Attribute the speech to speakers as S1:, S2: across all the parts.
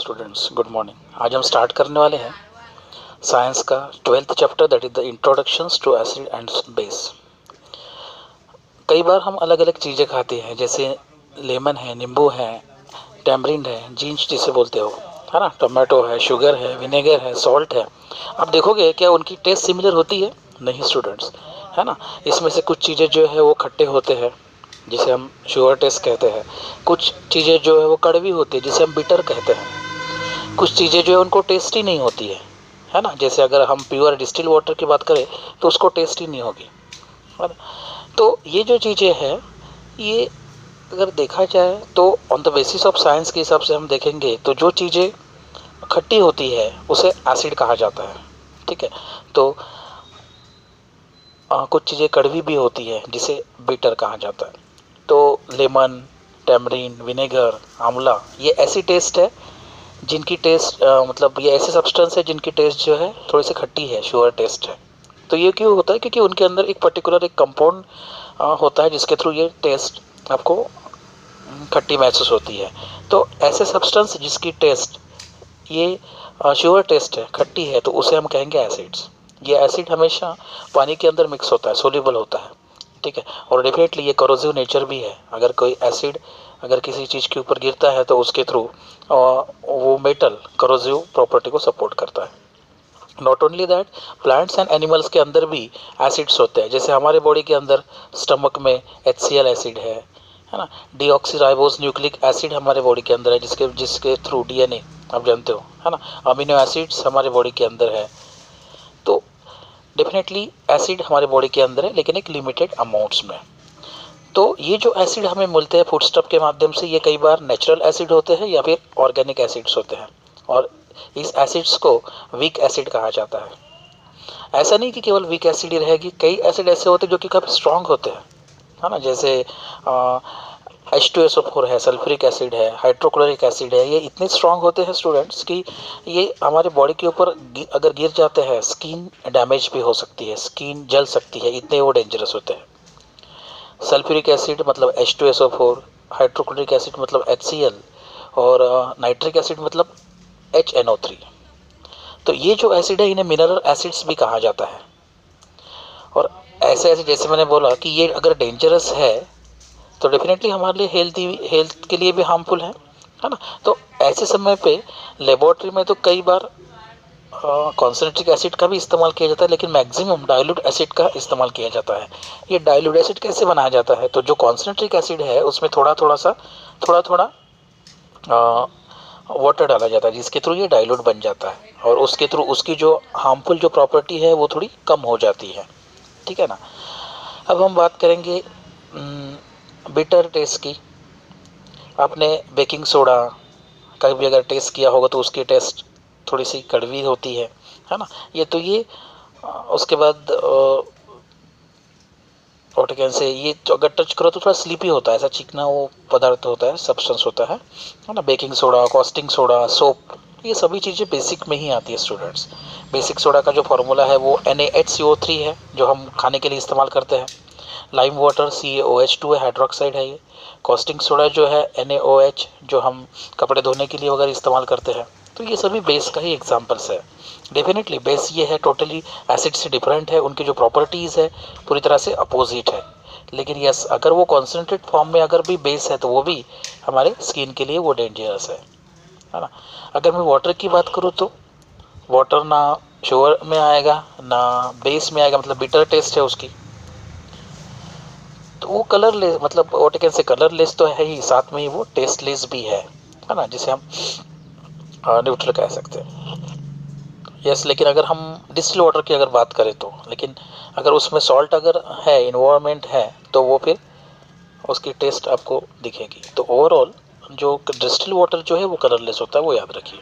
S1: Students, good morning. आज हम start करने वाले हैं साइंस का 12th chapter, that is the introductions to acid and base. कई बार हम अलग अलग चीज़ें खाते हैं, जैसे लेमन है, नींबू है, टैमरिंड है, जींस जिसे बोलते हो, है ना, टोमेटो है, शुगर है, विनेगर है, सॉल्ट है। आप देखोगे क्या उनकी टेस्ट सिमिलर होती है? नहीं स्टूडेंट्स, है ना। इसमें से कुछ चीज़ें जो है वो खट्टे होते हैं, जिसे हम शुगर टेस्ट कहते हैं। कुछ चीज़ें जो है वो कड़वी होती है, जिसे हम बिटर कहते हैं। कुछ चीज़ें जो है उनको टेस्ट ही नहीं होती है ना। जैसे अगर हम प्योर डिस्टिल वाटर की बात करें तो उसको टेस्ट ही नहीं होगी, है ना। तो ये जो चीज़ें हैं, ये अगर देखा जाए तो on the basis of science के हिसाब से हम देखेंगे तो जो चीज़ें खट्टी होती है उसे एसिड कहा जाता है, ठीक है। तो कुछ चीज़ें कड़वी भी होती है जिसे बिटर कहा जाता है। तो लेमन, टैमरिन, विनेगर, आंवला, ये ऐसी टेस्ट है जिनकी टेस्ट मतलब ये ऐसे सब्सटेंस है जिनकी टेस्ट जो है थोड़ी सी खट्टी है, शुगर टेस्ट है। तो ये क्यों होता है? क्योंकि उनके अंदर एक पर्टिकुलर एक कंपाउंड होता है जिसके थ्रू ये टेस्ट आपको खट्टी महसूस होती है। तो ऐसे सब्सटेंस जिसकी टेस्ट ये शुगर टेस्ट है, खट्टी है, तो उसे हम कहेंगे एसिड्स। ये एसिड हमेशा पानी के अंदर मिक्स होता है, सोल्यूबल होता है, ठीक है। और डेफिनेटली ये करोसिव नेचर भी है। अगर कोई एसिड अगर किसी चीज़ के ऊपर गिरता है तो उसके थ्रू वो मेटल करोसिव प्रॉपर्टी को सपोर्ट करता है। Not only that, plants and animals के अंदर भी एसिड्स होते हैं। जैसे हमारे बॉडी के अंदर स्टमक में HCl एसिड है ना। डीऑक्सीराइबोस न्यूक्लिक एसिड हमारे बॉडी के अंदर है, जिसके जिसके थ्रू DNA आप जानते हो, है ना। अमीनो एसिड्स हमारे बॉडी के अंदर है। तो डेफिनेटली एसिड हमारे बॉडी के अंदर है, लेकिन एक लिमिटेड अमाउंट्स में। तो ये जो एसिड हमें मिलते हैं फूड स्टफ के माध्यम से, ये कई बार नेचुरल एसिड होते हैं या फिर ऑर्गेनिक एसिड्स होते हैं। और इस एसिड्स को वीक एसिड कहा जाता है। ऐसा नहीं कि केवल वीक एसिड ही रहेगी, कई एसिड ऐसे होते हैं जो कि काफ़ी स्ट्रांग होते हैं, है ना। जैसे H2SO4 है, सल्फ्यूरिक एसिड है, हाइड्रोक्लोरिक एसिड है। ये इतने स्ट्रांग होते हैं स्टूडेंट्स कि ये हमारे बॉडी के ऊपर अगर गिर जाते हैं, स्किन डैमेज भी हो सकती है, स्किन जल सकती है, इतने वो डेंजरस होते हैं। सल्फ्यूरिक एसिड मतलब H2SO4, हाइड्रोक्लोरिक एसिड मतलब HCl, और नाइट्रिक एसिड मतलब HNO3। तो ये जो एसिड है इन्हें मिनरल एसिड्स भी कहा जाता है। और ऐसे ऐसे जैसे मैंने बोला कि ये अगर डेंजरस है तो डेफिनेटली हमारे लिए हेल्थ के लिए भी हार्मफुल है ना। तो ऐसे समय पे लेबोरेटरी में तो कई बार कॉन्सेंट्रिक एसिड का भी इस्तेमाल किया जाता है, लेकिन मैक्सिमम डाइल्यूट एसिड का इस्तेमाल किया जाता है। ये डाइल्यूट एसिड कैसे बनाया जाता है? तो जो कॉन्सेंट्रिक एसिड है उसमें थोड़ा थोड़ा वाटर डाला जाता है, जिसके थ्रू ये डाइल्यूट बन जाता है, और उसके थ्रू उसकी जो हार्मफुल जो प्रॉपर्टी है वो थोड़ी कम हो जाती है, ठीक है ना। अब हम बात करेंगे बिटर टेस्ट की। आपने बेकिंग सोडा कभी अगर टेस्ट किया होगा तो उसकी टेस्ट थोड़ी सी कड़वी होती है ना। ये उसके बाद और कैन से ये अगर टच करो तो थोड़ा स्लीपी होता है, ऐसा चिकना वो पदार्थ होता है, सब्सटेंस होता है ना। Baking soda, costing soda, soap, ये सभी चीज़ें बेसिक में ही आती है स्टूडेंट्स। बेसिक सोडा का जो फार्मूला है वो NaHCO3 है, जो हम खाने के लिए इस्तेमाल करते हैं। लाइम वाटर CaOH2 है, हाइड्रोक्साइड है ये। कॉस्टिंग सोडा जो है NaOH, जो हम कपड़े धोने के लिए वगैरह इस्तेमाल करते हैं। तो ये सभी बेस का ही एग्जाम्पल्स है। डेफिनेटली बेस ये है टोटली एसिड से डिफरेंट है, उनकी जो प्रॉपर्टीज़ है पूरी तरह से अपोजिट है। लेकिन यस, अगर वो कॉन्सेंट्रेट फॉर्म में अगर भी बेस है तो वो भी हमारे स्किन के लिए वो डेंजरस है ना। अगर मैं वाटर की बात करूँ तो वाटर ना शुगर में आएगा ना बेस में आएगा, मतलब बिटर टेस्ट है उसकी। तो वो कलरलेस, मतलब व्हाट कैन से कलरलेस तो है ही, साथ में ही वो टेस्टलेस भी है ना, जिसे हम न्यूट्रल कह सकते हैं। यस, लेकिन अगर हम डिस्टिल वाटर की अगर बात करें तो, लेकिन अगर उसमें सॉल्ट अगर है, इन्वायरमेंट है, तो वो फिर उसकी टेस्ट आपको दिखेगी। तो ओवरऑल जो डिस्टिल वाटर जो है वो कलरलेस होता है, वो याद रखिए।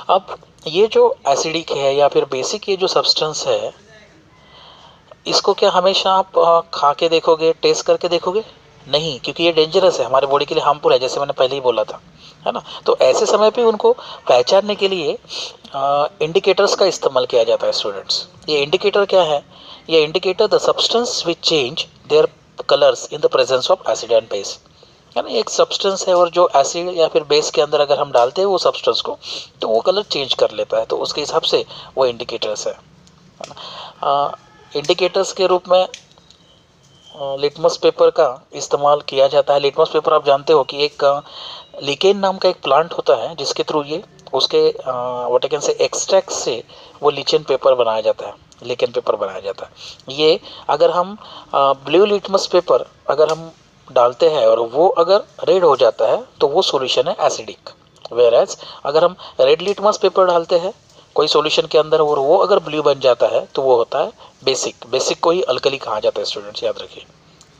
S1: अब ये जो एसिडिक है या फिर बेसिक ये जो सब्सटेंस है, इसको क्या हमेशा आप खा के देखोगे, टेस्ट करके देखोगे? नहीं, क्योंकि ये डेंजरस है, हमारे बॉडी के लिए हार्मफुल है, जैसे मैंने पहले ही बोला था, है ना। तो ऐसे समय पे उनको पहचानने के लिए इंडिकेटर्स का इस्तेमाल किया जाता है स्टूडेंट्स। ये इंडिकेटर क्या है? ये indicator the substance which change their colours in the presence of acid and base, है ना, एक सब्सटेंस है और जो एसिड या फिर बेस के अंदर अगर हम डालते हैं वो सब्सटेंस को, तो वो कलर चेंज कर लेता है, तो उसके हिसाब से वो इंडिकेटर्स है ना। इंडिकेटर्स के रूप में लिटमस पेपर का इस्तेमाल किया जाता है। लिटमस पेपर आप जानते हो कि एक लिकेन नाम का एक प्लांट होता है जिसके थ्रू ये उसके what I can say extract से वो लिचेन पेपर बनाया जाता है, लिकेन पेपर बनाया जाता है। ये अगर हम ब्लू लिटमस पेपर अगर हम डालते हैं और वो अगर रेड हो जाता है तो वो सॉल्यूशन है एसिडिक, वेयर एज अगर हम रेड लिटमस पेपर डालते हैं कोई सॉल्यूशन के अंदर और वो अगर ब्लू बन जाता है तो वो होता है बेसिक। बेसिक को ही अल्कली कहा जाता है स्टूडेंट्स, याद रखिए,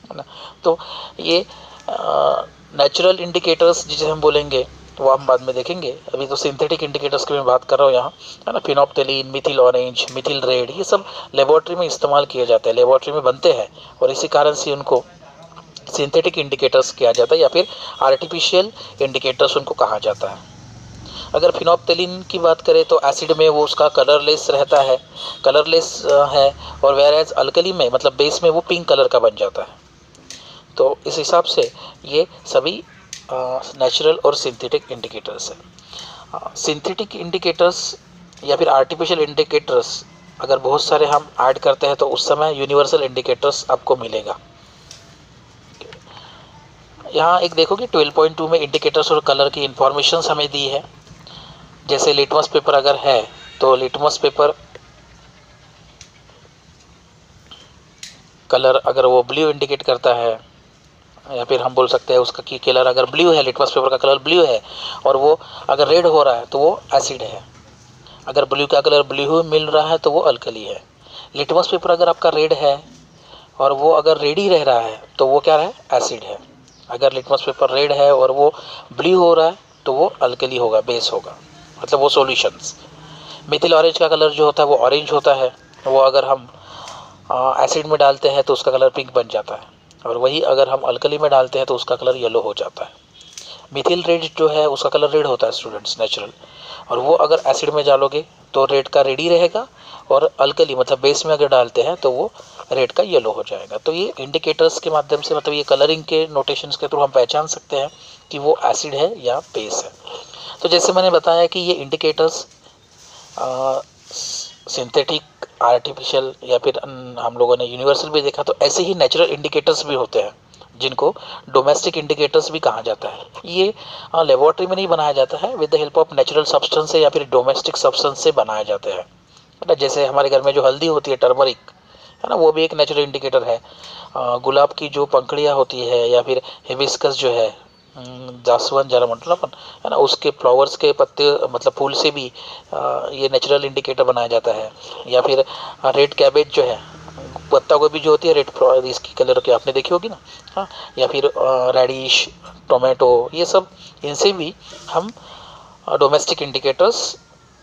S1: है ना। तो ये नेचुरल इंडिकेटर्स जिसे हम बोलेंगे वो हम बाद में देखेंगे, अभी तो सिंथेटिक इंडिकेटर्स की मैं बात कर रहा हूँ यहाँ, है ना। फिनोप्टेलिन, मिथिल ऑरेंज, मिथिल रेड, ये सब लेबोरेटरी में इस्तेमाल किए जाते हैं, लेबोरेटरी में बनते हैं और इसी कारण से उनको सिंथेटिक इंडिकेटर्स किया जाता है या फिर आर्टिफिशियल इंडिकेटर्स उनको कहा जाता है। अगर फिनोप्टेलिन की बात करें तो एसिड में वो उसका कलरलेस रहता है, कलरलेस है, और वेयर एज अल्कली में मतलब बेस में वो पिंक कलर का बन जाता है। तो इस हिसाब से ये सभी नेचुरल और सिंथेटिक इंडिकेटर्स है। सिंथेटिक इंडिकेटर्स या फिर आर्टिफिशियल इंडिकेटर्स अगर बहुत सारे हम ऐड करते हैं तो उस समय यूनिवर्सल इंडिकेटर्स आपको मिलेगा। यहाँ एक देखोगे 12.2 में इंडिकेटर्स और कलर की इंफॉर्मेशन हमें दी है। जैसे लिटमस पेपर अगर है तो लिटमस पेपर कलर अगर वो ब्लू इंडिकेट करता है, या फिर हम बोल सकते हैं उसका की कलर अगर ब्लू है, लिटमस पेपर का कलर ब्लू है और वो अगर रेड हो रहा है तो वो एसिड है। अगर ब्लू का कलर ब्लू मिल रहा है तो वो अल्कली है। लिटमस पेपर अगर आपका रेड है और वो अगर रेड ही रह रहा है तो वो क्या है, एसिड है। अगर लिटमस पेपर रेड है और वो ब्लू हो रहा है तो वो अल्कली होगा, बेस होगा, मतलब वो सॉल्यूशंस। मिथिल ऑरेंज का कलर जो होता है वो ऑरेंज होता है, वो अगर हम एसिड में डालते हैं तो उसका कलर पिंक बन जाता है, और वही अगर हम अल्कली में डालते हैं तो उसका कलर येलो हो जाता है। मिथिल रेड जो है उसका कलर रेड होता है स्टूडेंट्स, नेचुरल, और वो अगर एसिड में डालोगे तो रेड का रेड ही रहेगा, और अल्कली मतलब बेस में अगर डालते हैं तो वो रेड का येलो हो जाएगा। तो ये इंडिकेटर्स के माध्यम से मतलब ये कलरिंग के नोटेशंस के थ्रू हम पहचान सकते हैं कि वो एसिड है या बेस है। तो जैसे मैंने बताया कि ये इंडिकेटर्स सिंथेटिक, आर्टिफिशियल या फिर हम लोगों ने यूनिवर्सल भी देखा, तो ऐसे ही नेचुरल इंडिकेटर्स भी होते हैं जिनको डोमेस्टिक इंडिकेटर्स भी कहा जाता है। ये लेबोरेटरी में नहीं बनाया जाता है, with the help of natural substance से या फिर डोमेस्टिक सब्सटेंस से बनाए जाते हैं, है ना। जैसे हमारे घर में जो हल्दी होती है, टर्मरिक, है ना, वो भी एक नेचुरल इंडिकेटर है। गुलाब की जो पंखड़ियाँ होती है या फिर हिबिस्कस जो है, जासवन जरामंडलम, है ना, उसके फ्लावर्स के पत्ते मतलब फूल से भी ये नेचुरल इंडिकेटर बनाया जाता है। या फिर रेड कैबेज जो है, पत्ता गोभी जो होती है रेड इसकी कलर की आपने देखी होगी ना, हाँ। या फिर रेडिश, टोमेटो, ये सब, इनसे भी हम डोमेस्टिक इंडिकेटर्स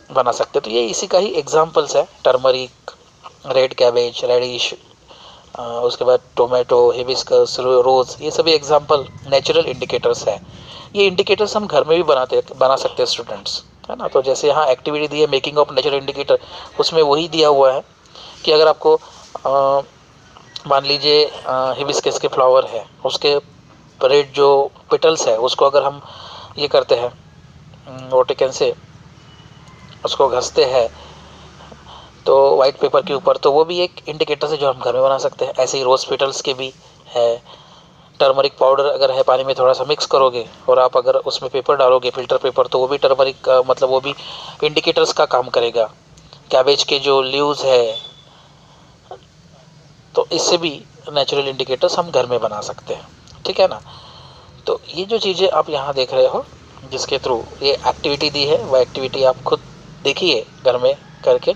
S1: बना सकते हैं। तो ये इसी का ही एग्जांपल्स है, टर्मरिक, रेड कैबेज, रेडिश, उसके बाद टोमेटो, हिबिस्कस, रोज़, ये सभी एग्जांपल नेचुरल इंडिकेटर्स है। ये इंडिकेटर्स हम घर में भी बना सकते हैं स्टूडेंट्स, है ना। तो जैसे यहाँ एक्टिविटी दी है मेकिंग ऑफ नेचुरल इंडिकेटर, उसमें वही दिया हुआ है कि अगर आपको मान लीजिए हिबिस्कस के फ्लावर है, उसके रेड जो पेटल्स है उसको अगर हम ये करते हैं, व्हाट यू कैन से, उसको घसते हैं तो वाइट पेपर के ऊपर, तो वो भी एक इंडिकेटर है जो हम घर में बना सकते हैं। ऐसे ही रोज़ पेटल्स के भी है। टर्मरिक पाउडर अगर है, पानी में थोड़ा सा मिक्स करोगे और आप अगर उसमें पेपर डालोगे, फिल्टर पेपर, तो वो भी टर्मरिक मतलब वो भी इंडिकेटर्स का काम करेगा। कैबेज के जो लीव्स है, तो इससे भी नेचुरल इंडिकेटर्स हम घर में बना सकते हैं, ठीक है ना। तो ये जो चीज़ें आप यहाँ देख रहे हो जिसके थ्रू ये एक्टिविटी दी है, वो एक्टिविटी आप खुद देखिए घर में करके,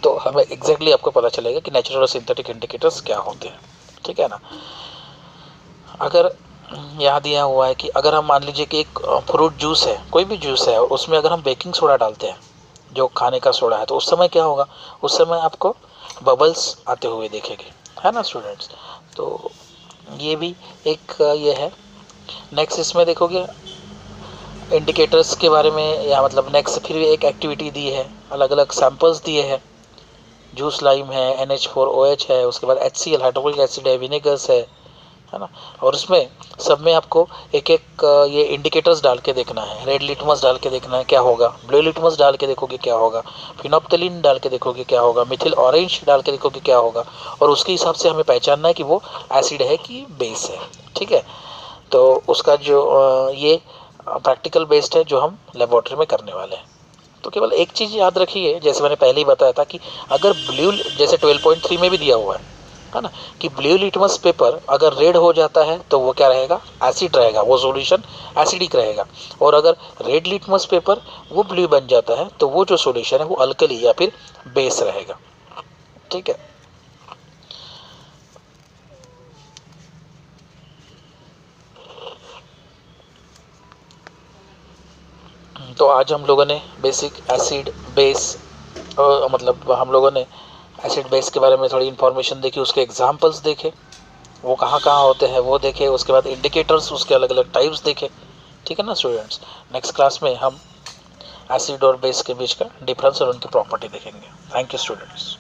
S1: तो हमें एग्जैक्टली आपको पता चलेगा कि नेचुरल और सिंथेटिक इंडिकेटर्स क्या होते हैं, ठीक है ना। अगर यहाँ दिया हुआ है कि अगर हम मान लीजिए कि एक फ्रूट जूस है, कोई भी जूस है, और उसमें अगर हम बेकिंग सोडा डालते हैं, जो खाने का सोडा है, तो उस समय क्या होगा, उस समय आपको बबल्स आते हुए देखेंगे, है ना स्टूडेंट्स। तो ये भी एक ये है। नेक्स्ट इसमें देखोगे इंडिकेटर्स के बारे में, या मतलब नेक्स्ट फिर एक एक्टिविटी दी है, अलग अलग सैंपल्स दिए हैं। जूस लाइम है, NH4OH है, उसके बाद HCl हाइड्रोक्लोरिक एसिड है, विनेगर्स है, है ना। और उसमें सब में आपको एक एक ये इंडिकेटर्स डाल के देखना है। रेड लिटमस डाल के देखना है क्या होगा, ब्लू लिटमस डाल के देखोगे क्या होगा, फिनोप्थलीन डाल के देखोगे क्या होगा, मिथिल ऑरेंज डाल के देखोगे क्या होगा, और उसके हिसाब से हमें पहचानना है कि वो एसिड है कि बेस है। ठीक है, तो उसका जो ये प्रैक्टिकल बेस्ड है जो हम लेबोरेटरी में करने वाले हैं। तो केवल एक चीज़ याद रखिए, जैसे मैंने पहले ही बताया था कि अगर ब्लू, जैसे 12.3 में भी दिया हुआ है ना, कि ब्लू लिटमस पेपर अगर रेड हो जाता है तो वो क्या रहेगा, एसिड रहेगा, वो सॉल्यूशन एसिडिक रहेगा। और अगर रेड लिटमस पेपर वो ब्लू बन जाता है तो वो जो सॉल्यूशन है वो अल्कली या फिर बेस रहेगा। ठीक है, तो आज हम लोगों ने बेसिक एसिड बेस, मतलब हम लोगों ने एसिड बेस के बारे में थोड़ी इन्फॉर्मेशन देखी, उसके एग्जांपल्स देखे, वो कहाँ कहाँ होते हैं वो देखे, उसके बाद इंडिकेटर्स उसके अलग अलग टाइप्स देखे। ठीक है ना स्टूडेंट्स, नेक्स्ट क्लास में हम एसिड और बेस के बीच का डिफरेंस और उनकी प्रॉपर्टी देखेंगे। Thank you students.